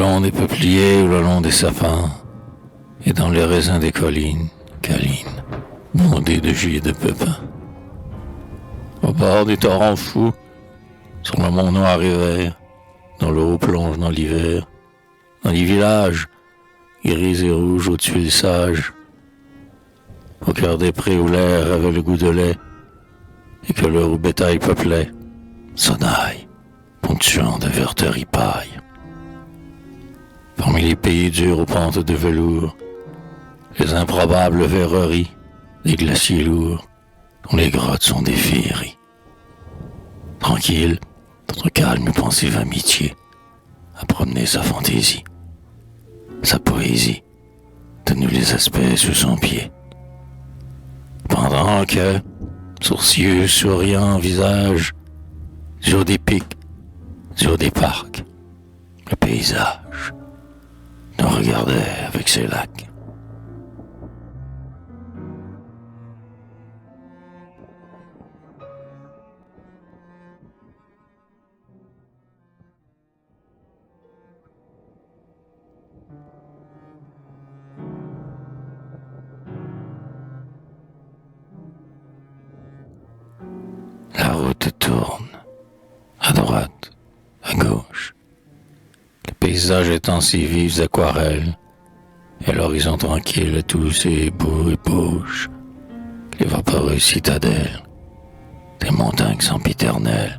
long des peupliers ou le long des sapins, et dans les raisins des collines, câlines, bondées de gis et de pépins. Au bord des torrents fous, sur le mont noir et vert, dont l'eau plonge dans l'hiver, dans les villages, gris et rouges aux tuiles sages, au cœur des prés où l'air avait le goût de lait, et que l'heure où bétail peuplait, sonnaille, ponctuant de verte ripaille. Parmi les pays durs aux pentes de velours, les improbables verreries des glaciers lourds, dont les grottes sont des féeries. Tranquille, notre calme et pensive amitié a promené sa fantaisie, sa poésie, tenu les aspects sous son pied. Pendant que, sourcilleux, souriant visage, sur des pics, sur des parcs, le paysage nous regardait avec ses lacs. La route tourne, à droite, à gauche. Le paysage étant si vifs aquarelles, et l'horizon tranquille tous ses beaux ébauches, les vaporeuses citadelles, des montagnes sempiternelles.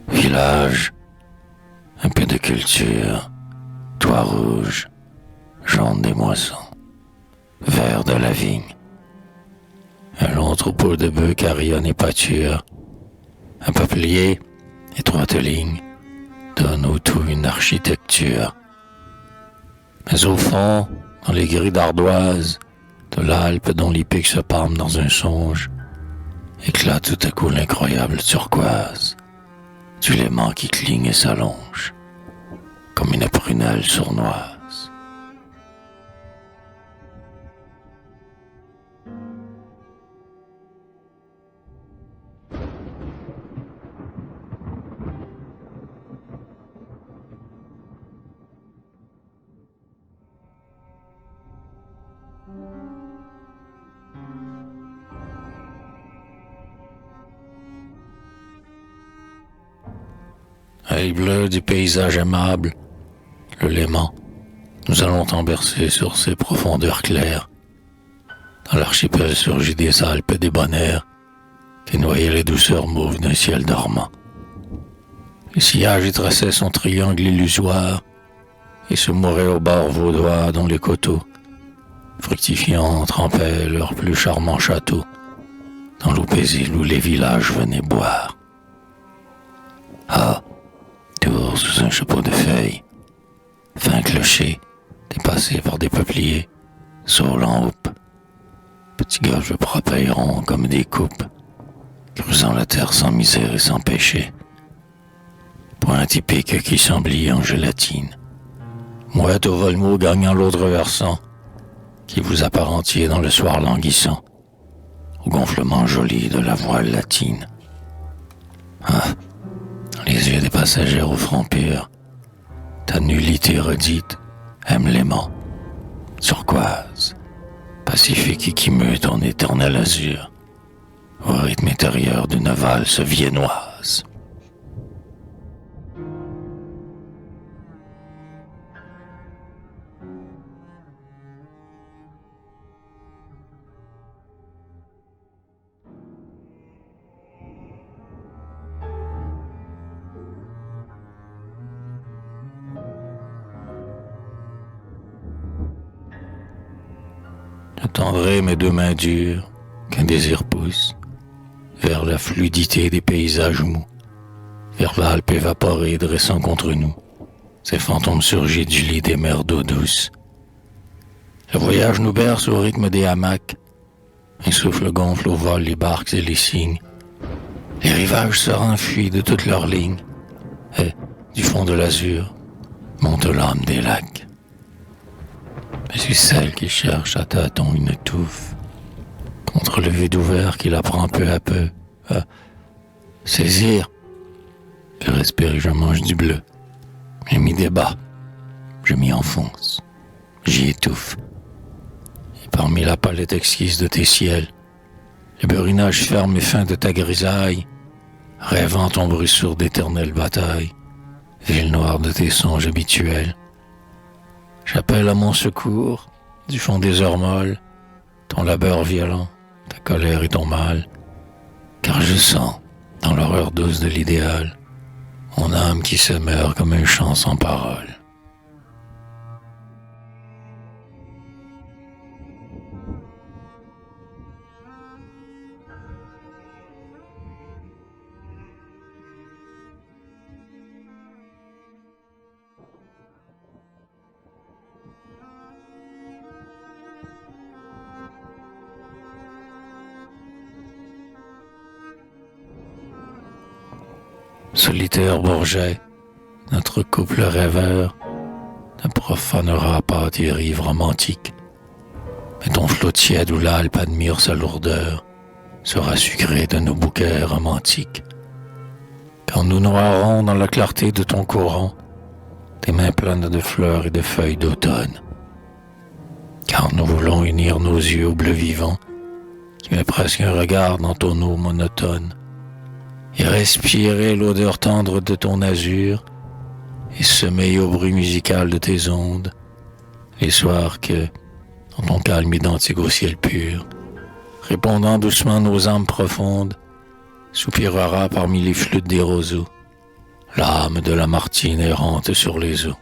Village, un peu de culture, toit rouge, jaune des moissons, vert de la vigne. Un long troupeau de bœufs carillonne et pâture. Un peuplier, étroite ligne, donne au tout une architecture. Mais au fond, dans les grilles d'ardoise de l'Alpe dont les pics se palment dans un songe, éclate tout à coup l'incroyable turquoise du Léman qui cligne et s'allonge comme une prunelle sournoise. Œil bleu du paysage aimable, le Léman, nous allons t'en bercer sur ses profondeurs claires. Dans l'archipel surgit des Alpes débonnaires qui noyaient les douceurs mauves d'un ciel dormant. Les sillages y traçaient son triangle illusoire et se mouraient au bord vaudois dont les coteaux, fructifiants, trempaient leurs plus charmants châteaux dans l'eau paisible où les villages venaient boire. Ah, dehors sous un chapeau de feuilles, fin clocher, dépassé par des peupliers, saule en houppe, petits golfes propres et ronds comme des coupes, creusant la terre sans misère et sans péché. Point typique qui s'emblie en gélatine, mouette au vol-mot gagnant l'autre versant, qui vous apparentiez dans le soir languissant, au gonflement joli de la voile latine. Ah, les yeux des passagers au front pur, ta nullité redite aime l'aimant, turquoise, pacifique et qui meut ton éternel azur, au rythme intérieur d'une valse viennoise. Je tendrai mes deux mains dures qu'un désir pousse vers la fluidité des paysages mous, vers l'Alpe évaporée dressant contre nous ces fantômes surgis du lit des mers d'eau douce. Le voyage nous berce au rythme des hamacs, un souffle gonfle au vol les barques et les cygnes. Les rivages se renfuient de toutes leurs lignes et, du fond de l'azur, monte l'âme des lacs. Je suis celle qui cherche à tâtons une touffe contre le vide ouvert qui la prend peu à peu à saisir. Je respire et je mange du bleu Je m'y débat, je m'y enfonce, j'y étouffe. Et parmi la palette exquise de tes ciels, le burinage ferme et fin de ta grisaille, rêvant ton bruit sourd d'éternelle bataille, ville noire de tes songes habituels. J'appelle à mon secours, du fond des heures molles, ton labeur violent, ta colère et ton mal, car je sens, dans l'horreur douce de l'idéal, mon âme qui se meurt comme un chant sans parole. Solitaire Bourget, notre couple rêveur ne profanera pas tes rives romantiques, mais ton flot tiède où l'Alpe admire sa lourdeur sera sucré de nos bouquets romantiques. Quand nous noierons dans la clarté de ton courant tes mains pleines de fleurs et de feuilles d'automne, car nous voulons unir nos yeux au bleu vivant qui met presque un regard dans ton eau monotone, et respirer l'odeur tendre de ton azur, et semer au bruit musical de tes ondes, les soirs que, dans ton calme identique au ciel pur, répondant doucement nos âmes profondes, soupirera parmi les flûtes des roseaux, l'âme de la martine errante sur les eaux.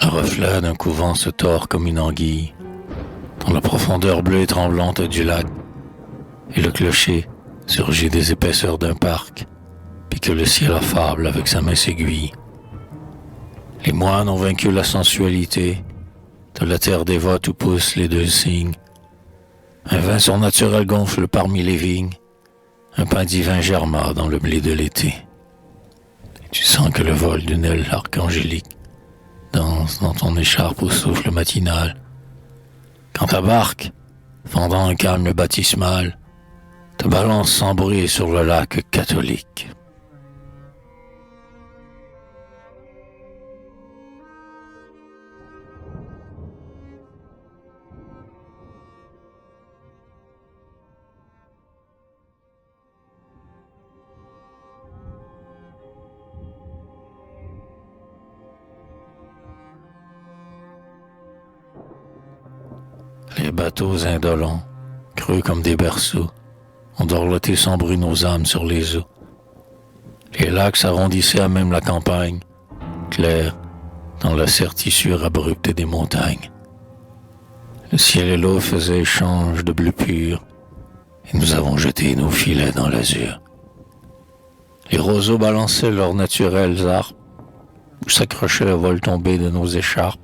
Le reflet d'un couvent se tord comme une anguille dans la profondeur bleue et tremblante du lac, et le clocher surgit des épaisseurs d'un parc, pique le ciel affable avec sa mince aiguille. Les moines ont vaincu la sensualité de la terre dévote où poussent les deux cygnes. Un vin surnaturel gonfle parmi les vignes, un pain divin germa dans le blé de l'été. Et tu sens que le vol d'une aile archangélique danse dans ton écharpe au souffle matinal, quand ta barque, fendant un calme baptismal, te balance sans bruit sur le lac catholique. Les bateaux indolents, creux comme des berceaux, ont dorloté sans bruit nos âmes sur les eaux. Les lacs s'arrondissaient à même la campagne, clairs dans la certissure abrupte des montagnes. Le ciel et l'eau faisaient échange de bleu pur, et nous avons jeté nos filets dans l'azur. Les roseaux balançaient leurs naturels arbres, ou s'accrochaient au vol tombé de nos écharpes.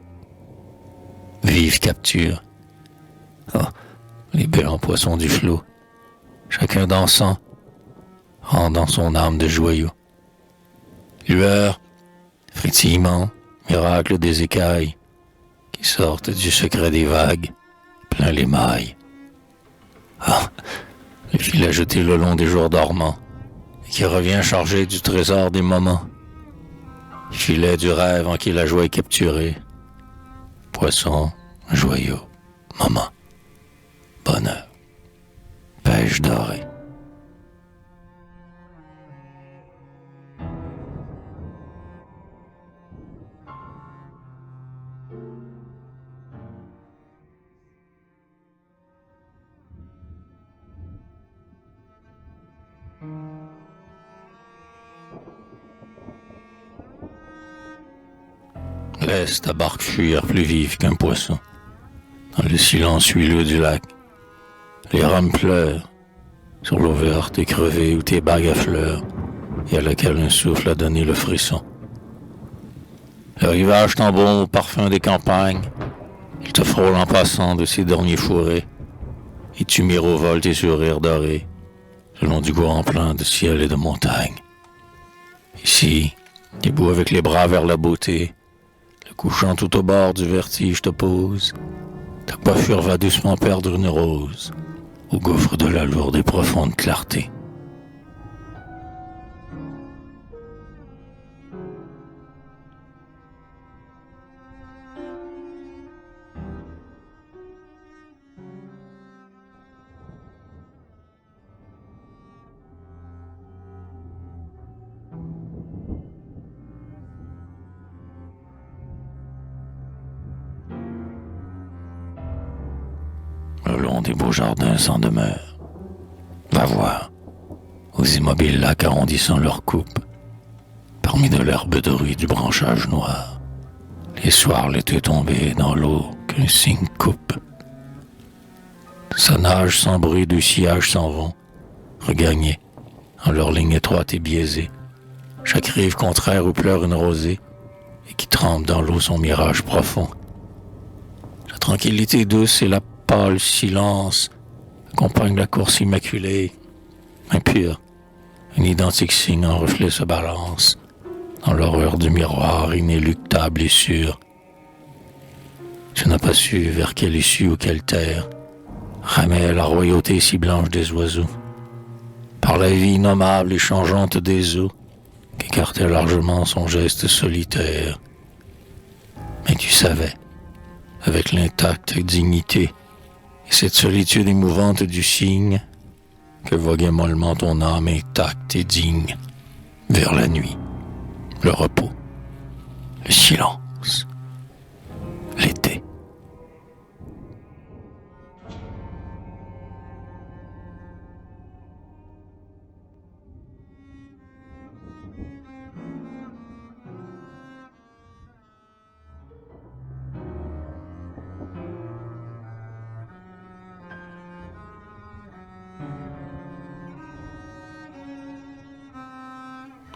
Vive capture! Oh, les bellants poissons du flot, chacun dansant, rendant son âme de joyaux. Lueur, frétillement, miracle des écailles, qui sortent du secret des vagues, plein les mailles. Ah, le filet jeté le long des jours dormants, et qui revient chargé du trésor des moments. Filet du rêve en qui la joie est capturée. Poisson, joyau, moment. Bonheur, pêche dorée. Laisse ta barque fuir plus vive qu'un poisson, dans le silence huileux du lac. Les rames pleurent sur l'eau verte et crevée où tes bagues affleurent et à laquelle un souffle a donné le frisson. Le rivage t'embaume au parfum des campagnes, il te frôle en passant de ses derniers fourrés, et tu mirovoles tes sourires dorés, le long du grand plein de ciel et de montagne. Ici, debout avec les bras vers la beauté, le couchant tout au bord du vertige te pose, ta coiffure va doucement perdre une rose, au gouffre de la lourde et profonde clarté. Le long des beaux jardins sans demeure, va voir, aux immobiles lacs arrondissant leur coupe, parmi de l'herbe dorée du branchage noir, les soirs l'été tombé dans l'eau qu'un cygne coupe. Ça nage sans bruit, deux sillages s'en vont, regagnés, en leur ligne étroite et biaisée, chaque rive contraire où pleure une rosée, et qui trempe dans l'eau son mirage profond. La tranquillité douce et la pâle silence accompagnent la course immaculée, impure. Un identique signe en reflet se balance dans l'horreur du miroir inéluctable et sûr. Tu n'as pas su vers quelle issue ou quelle terre ramait la royauté si blanche des oiseaux, par la vie innommable et changeante des eaux qu'écartait largement son geste solitaire. Mais tu savais, avec l'intacte dignité et cette solitude émouvante du cygne, que voguait mollement ton âme intacte et digne vers la nuit, le repos, le silence, l'été.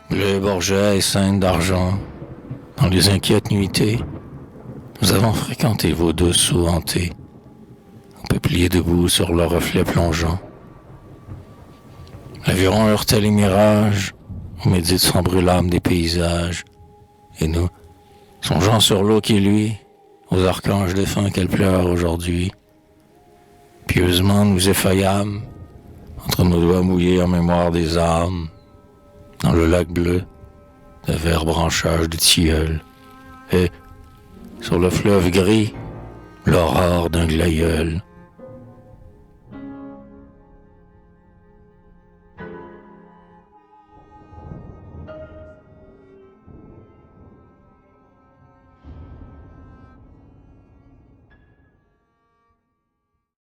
Le Borgia et Sainte d'Argent, dans les inquiètes nuitées, nous avons fréquenté vos douces eaux hantées, peupliers debout sur leurs reflets plongeants. L'aviron heurtait les mirages, aux médites sans brûlâmes des paysages, et nous, songeant sur l'eau qui luit, aux archanges défunts qu'elle pleure aujourd'hui, pieusement nous effaillâmes, entre nos doigts mouillés en mémoire des âmes, dans le lac bleu, de verts branchages de tilleuls, et, sur le fleuve gris, l'aurore d'un glaïeul,